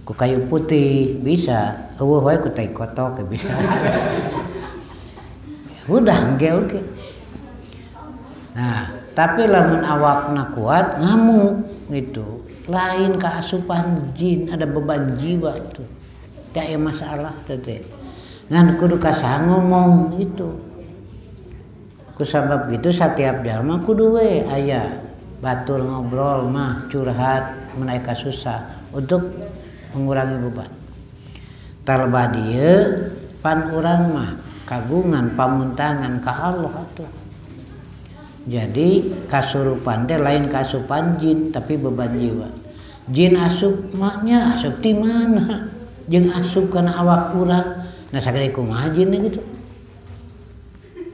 S1: ku kayu putih bisa eueuh wae ku tai kotok bisa udah oke. Nah tapi lamun awakna kuat ngamuk gitu lain kaasupan jin ada beban jiwa tuh teh aya masalah teh ngan kudu kasaha ngomong gitu ku sabab gitu setiap jalma kudu we aya batur ngobrol mah curhat mun aya kasusah untuk mengurangi beban. Talba dieu pan urang mah kagungan pamuntangan ka Allah atuh. Jadi kasurupan teh lain kasupan jin tapi beban jiwa. Jin asup mahnya asup di mana? Jeung asup kana awak urang. Nah sagede kumaha jinna gitu.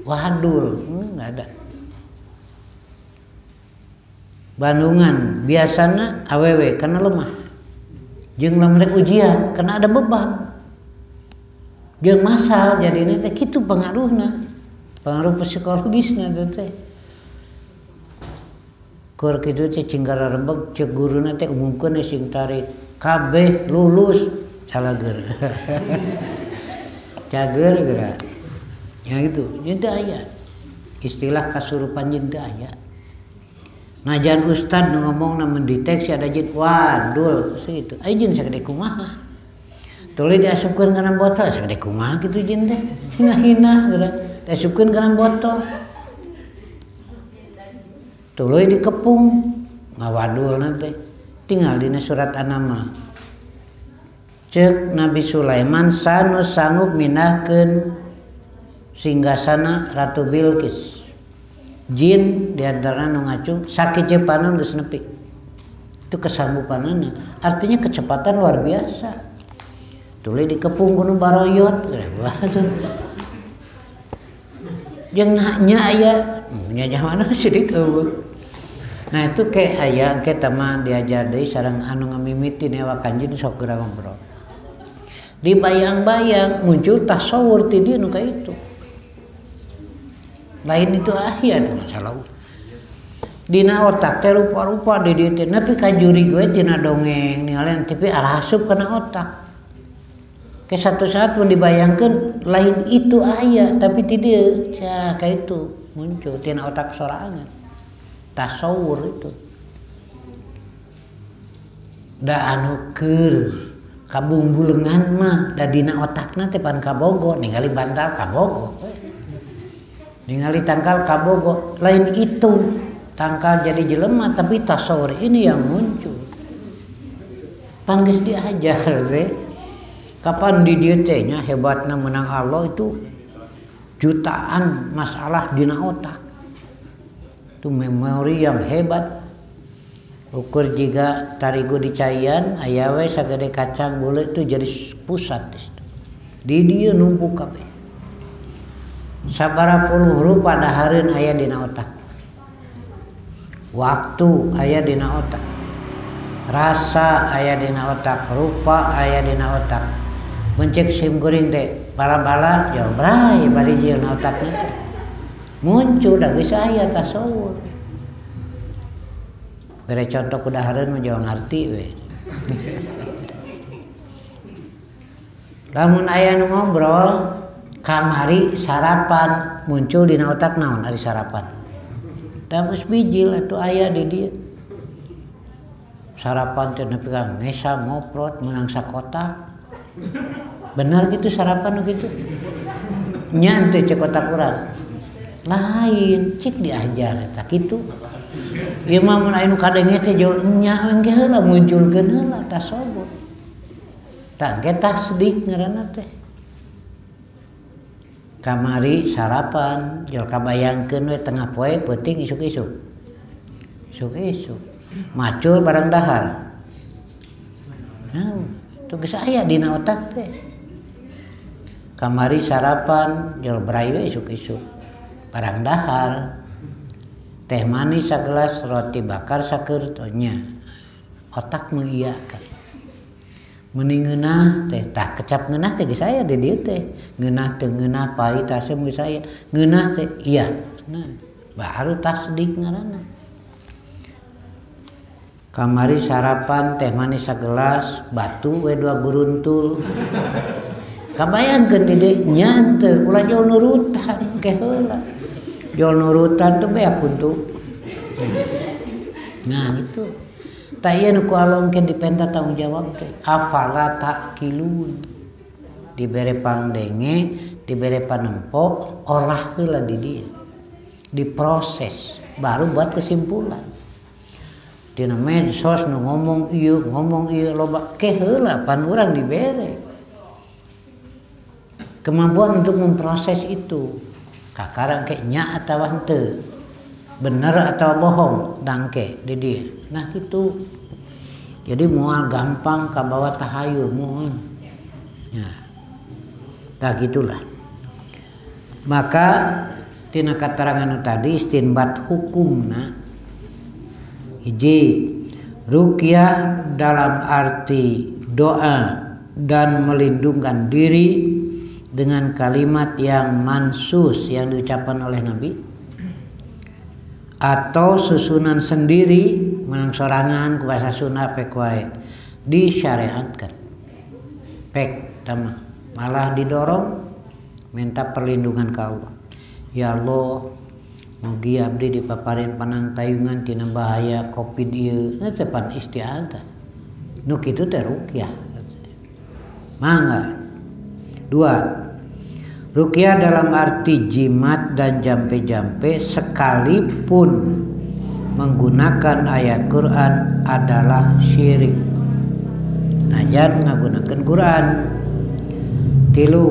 S1: Wahadul, enggak ada. Bandungan biasana awewe kana lemah. Jeung lamun rek ujian karena ada beban jeung masal jadi ini teh kitu pengaruhna pengaruh psikologisna teh kur kitu teh cinggara rebeg ceuk guruna teh umumkeun sing tarik kabeh lulus calager cager geura ya gitu teu aya istilah kasurupan jin teu aya. Najan ustad nu ngomongna mendeteksi ada jin wadul segitu aya jin sagede kumaha tuluy diasupkeun kana botol sagede kumaha kitu jin teh hina-hina geura diasupkeun kana botol tuluy dikepung ngawadulna teh tinggal dina surat An-Naml. Ceuk Nabi Sulaiman sanu sanggup minahkeun singgasana Ratu Bilqis. Jin diantara nu ngacung sakicepanan geus nepi. Itu kesanggupanana, artinya kecepatan luar biasa. Tuluy dikepung gunung Baroyot, jeung nya aya nya jamana sidik eueuh. Nah itu kayak aya engke mah diajar deui sareng anu ngamimiti ewa kanjin sok geura ngobrol. Dibayang-bayang muncul tasawur ti dieu nu ka itu. Lain itu aya tuh masalah. Dina otak teh rupa-rupa di dieu teh nepi ka juri gue tina dongeng ningali tapi arah asup kana otak. Ke satu saat pun dibayangkeun lain itu aya tapi ti dieu ca ka itu muncul tina otak sorangan. Tasawur itu. Da anu keur kabungbulengan mah da dina otakna teh pan kabogo ningali bantal kabogo. Ningali tangkal kabogo lain itu. Tangkal jadi jelema tapi tasawur ini yang muncul. Pan geus diajar teh. Kapan di dieu teh nya hebatna menang Allah itu jutaan masalah dina otak. Itu memori yang hebat. Ukur jiga tarigu di caian aya we sagede kacang buleut itu jadi pusat di situ. Di dieu numpuk kabeh. Sabaraha puluh rupa dahareun aya dina otak. Waktu aya dina otak, rasa aya dina otak, rupa aya dina otak. Mencek sim kuring teh bala-bala jauh bray bari jieun otakna teh muncul da geus aya tasawur. Bere contoh kudahareun mah jauh ngarti we. Lamun aya nu ngobrol kamari sarapan muncul dina otak naon ari sarapan. Da geus bijil atuh aya di dieu. Sarapan teh nepi ka ngesa ngoprot meunang sakota. Bener gitu sarapan gitu. Nya teu cek otak urang. Lain cik diajar eta kitu. Ieu mah mun aya nu kadenge teh jol nya engke heula munculkeun heula tasawur. Tah engke tasdik ngaranna teh. Kamari sarapan jol kabayangkeun we tengah poe peuting isuk-isuk. Isuk-isuk. Macul barang dahar. Nah, itu geus aya dina otak teh. Kamari sarapan jol brai we isuk-isuk. Barang dahar. Teh manis sagelas, roti bakar sakeur nya. Otak mengiyakan. Meni ngeunah teh tah kecap ngeunah teh geus aya di dieu teh. Ngeunah teu ngeunah pait asem geus aya. Ngeunah teh iya. Nah, baru tasdik ngaranna. Kamari sarapan teh manis sagelas, batu we 2 guruntul. Kabayangkeun di dieu nya teu ulah jol nurutan ke heula. Jol nurutan teh beak kuntu. Nah itu. Tak iya nu ku alongkeun dipenta tanggung jawab teh. Afala taqilun. Dibere pangdenge, dibere panempo, olah heula di dieu. Diproses baru buat kesimpulan. Dina medsos nu ngomong ieu loba ke heula pan urang dibere. Kemampuan untuk memproses itu. Kakara engke nya atawa henteu. Bener atau bohong dangke di dia. Nah gitu. Jadi moal gampang kabawa tahayul moal. Ya. Tah gitulah. Maka tina katerangan tadi istinbat hukumna hiji ruqyah dalam arti doa dan melindungkan diri dengan kalimat yang mansus yang diucapkan oleh Nabi. Atau susunan sendiri menang sorangan ku basa Sunda pek wae disyariatkan pek tama malah didorong minta perlindungan ka Allah. Ya Allah mugi abdi dipaparin panang tayungan tina bahaya Covid ieu na teh pan isti'adzah nu kitu teh ruqyah mangga. 2 ruqyah dalam arti jimat dan jampe-jampe sekalipun menggunakan ayat Quran adalah syirik. Najan menggunakan Quran. Tilu,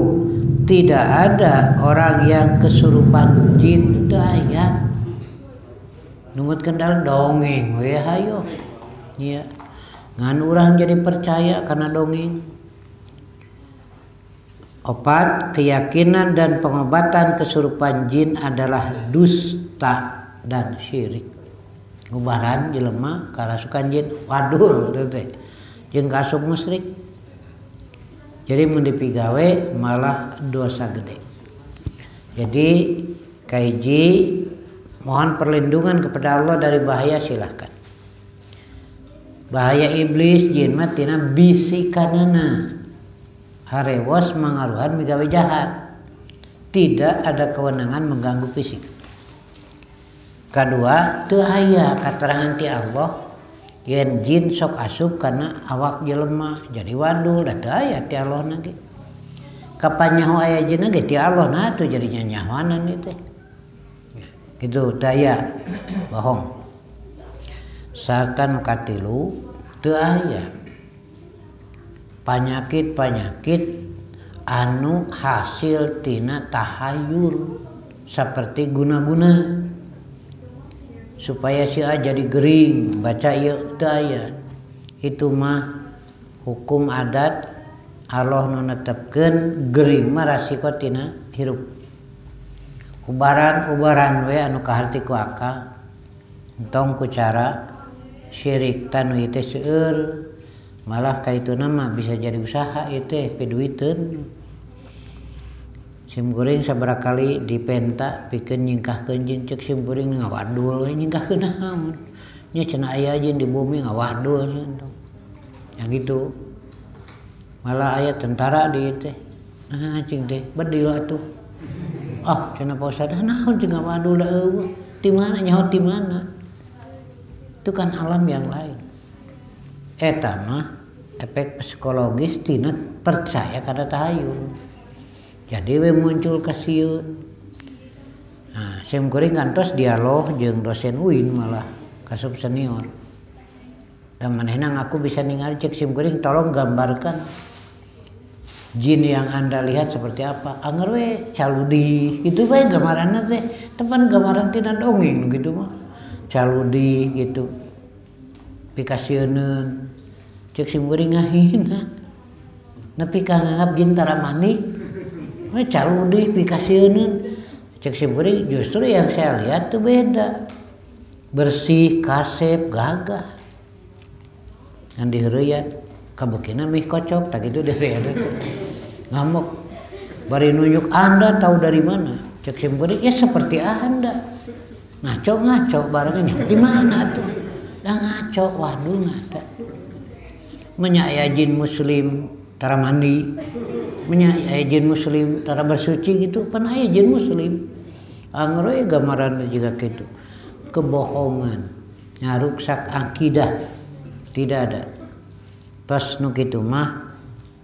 S1: tidak ada orang yang kesurupan jin daya. Numut kendal dongeng we hayo. Iya. Ngan urang jadi percaya karena dongeng. Opat, keyakinan dan pengobatan kesurupan jin adalah dusta dan syirik. Ngubaran jelema karasukan jin wadul teh. Jeung kasub musyrik. Jadi mun dipigawe malah dosa gede. Jadi kaiji mohon perlindungan kepada Allah dari bahaya silahkan. Bahaya iblis jin mah tina bisikanana. Harewos mangaruhan migawe jahat. Tidak ada kewenangan mengganggu fisik. Kedua, teu aya katerangan ti Allah yen jin sok asup karena awak jelema jadi wadul da teu aya ti Allah na ge. Kapan nyaho aya jin ge ti Allah na atuh jadinya nyahoanan ieu teh. Kitu teu aya bohong. Sarta nu katilu teu aya panyakit-panyakit anu hasil tina tahayul seperti guna-guna supaya si A jadi gering baca ieu teu aya. Itu mah hukum adat Allah nu netepkeun gering mah rasiko tina hirup. Ubaran-ubaran we anu kaharti ku akal entong ku cara syirik tanu ieu teh seueur. Malah kaituna mah bisa jadi usaha ieu teh piduiteun. Sim kuring sabaraha kali dipenta pikeun nyingkahkeun jin ceuk sim kuring ngawadul we nyingkahkeun naon. Nya cenah aya jin di bumi ngawadul entong. Yang gitu. Malah aya tentara di ieu teh. Nah cing teh bedil atuh. Ah cenah Pak Ustad naon cing ngawadul da eueuh. Ti mana nyaho ti mana? Itu kan alam yang lain. Eta mah efek psikologis tina percaya kada tahayul. Jadi we muncul kasieun. Nah, sim kuring kantos dialog jeung dosen UIN malah kasub senior. Dan manehna ngaku bisa ningali cek sim kuring tolong gambarkan jin yang Anda lihat seperti apa. Angger we caludi gitu bae gambaranna teh. Tepan gambaran tina dongeng gitu mah. Caludi gitu. Pikasieun cek sim kuring ngahina. Nepi ka nganggap jin tara mandi. We caludi pikasieun. Cek sim kuring justru yang saya lihat tuh beda. Bersih, kasep, gagah. Ngan diheureuyan kabukina mih kocok tak gitu dari ada tuh. Ngamuk. Bari nunjuk Anda tahu dari mana? Cek sim kuring ya seperti Anda. Ngaco barangnya di mana tuh? Dah ngaco, waduh ngada. Menyaya jin muslim tara mandi, menyaya jin muslim tara bersuci gitu, pan aya jin muslim. Angro ya gambaran juga gitu. Kebohongan, ngaruksak akidah, tidak ada. Tos nu kitu mah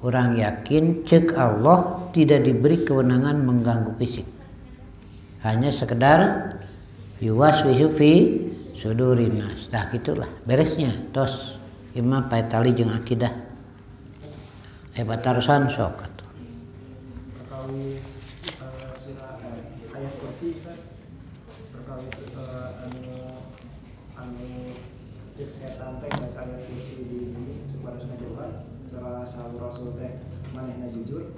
S1: orang yakin cek Allah tidak diberi kewenangan mengganggu fisik. Hanya sekedar yuwaswisu fi sudurin nas. Tah gitulah beresnya. Tos imam paetali jeung akidah. Batarusan sok atuh.
S2: Perkawis surah ayat kursi Ustaz. Perkawis anu cek setan teh baca ayat kursi di bumi supaya ngajauhan cara sahabat Rasul teh manehna jujur.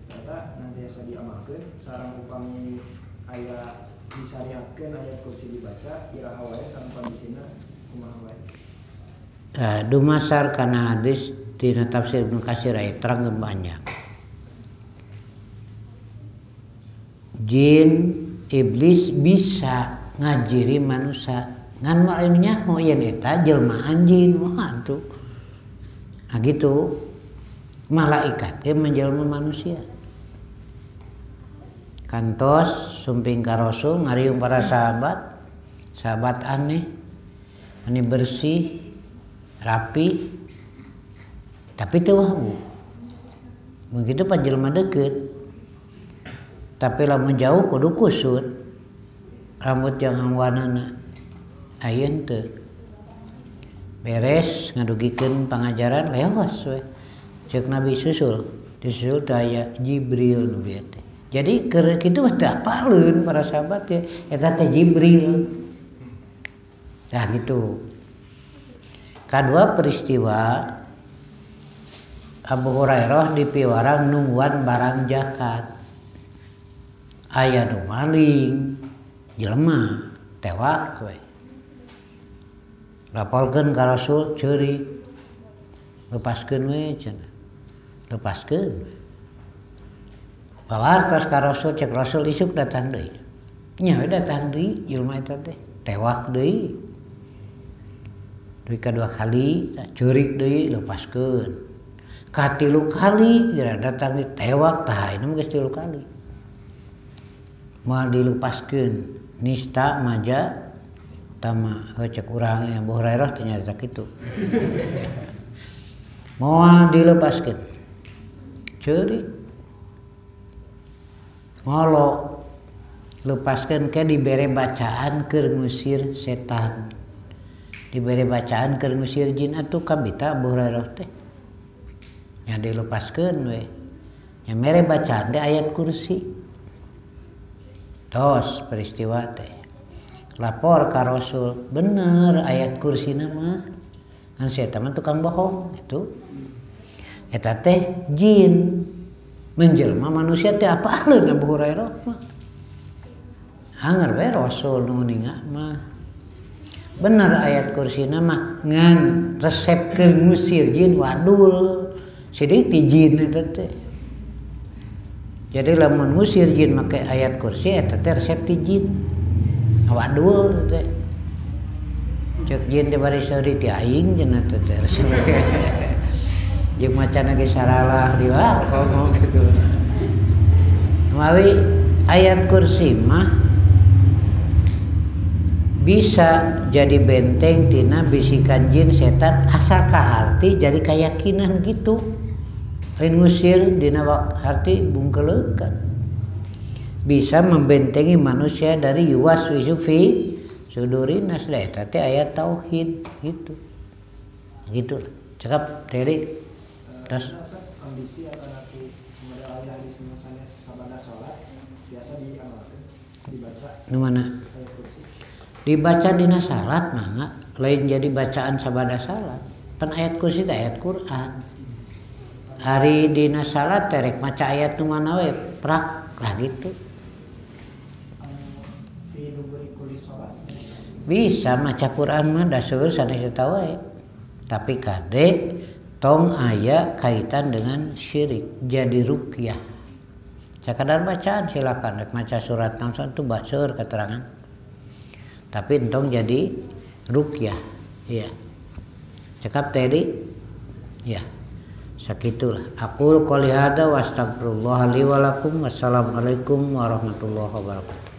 S2: Ternyata nanti asa diamalkeun sareng upami aya disyariatkeun ayat kursi dibaca iraha wae sareng kondisina kumaha wae.
S1: Dumasar kana hadis dina tafsir Ibnu Katsir aya terangkeun banyak. Jin iblis bisa ngajiri manusia ngan moal nyaho yen eta jelmaan jin moal tuh. Nah gitu malaikat ge menjelma manusia. Kantos sumping ka Rasul ngariung para sahabat aneh ani bersih rapi tapi teu wawu. Begitu panjelma deukeut tapi lamun jauh kudu kusut rambut jangan warnana ayeun teu beres ngadugikeun pangajaran leos we ceuk Nabi susul disusul teh aya Jibril nu bieu teh jadi keur kitu mah teu apaleun para sahabat ya eta teh Jibril nah gitu. Kadua peristiwa Abu Hurairah dipiwarang nungguan barang zakat aya nu maling jelema tewak we lapolkeun ka Rasul ceurik lepaskeun we cenah lepaskeun bawar tos ka Rasul cek Rasul isuk datang deui nya datang deui jelema eta teh tewak deui kadua kali ceurik deui lepaskeun katilu kali geura datang di tewak tah ini geus 3 kali moal dilepaskeun nista maja tama cek urang yang Abu Hurairah teh nyarita kitu moal dilepaskeun ceurik ngolo lepaskeun ke dibere bacaan keur ngusir setan diberi bacaan keur ngusir jin atuh kabita Abu Hurairah teh nya dilepaskeun we nya mere bacaan teh ayat kursi tos peristiwa teh lapor ka Rasul bener ayat kursi mah kan si eta mah tukang bohong itu eta teh jin menjelma manusia teh apaleun Abu Hurairah mah hanger we Rasul nu ninga mah bener ayat kursi mah ngan resep ke ngusir jin wadul sidik ti jin eta teh jadi lamun ngusir jin make ayat kursi eta teh resep ti jin wadul teh cek jin teh bari seuri ti aing cenah teh resep jeung macana ge saralah diwa ngomong kitu mawi ayat kursi mah bisa jadi benteng tina bisikan jin setan asal kaharti jadi keyakinan gitu lain ngusir dina harti bungkeleukeun bisa membentengi manusia dari yuwaswisu fi sudurinas da eta teh ayat tauhid gitu cakap Teri terus
S2: kondisi atau nanti model hadis misalnya sabada salat biasa diamalkeun dibaca
S1: nu mana dibaca dina salat mah lain jadi bacaan sabada salat pan ayat kursi teh ayat Quran hari dina salat terek maca ayat nu mana we prak lah gitu bisa maca Quran mah da seueur sanes eta wae tapi kade tong aya kaitan dengan syirik jadi ruqyah sakadar bacaan silakan rek maca surat naon tu seueur keterangan tapi entong jadi ruqyah ya cakap tadi ya sakitulah aqul qouli hada wa astaghfirullah li wa lakum wassalamualaikum warahmatullahi wabarakatuh.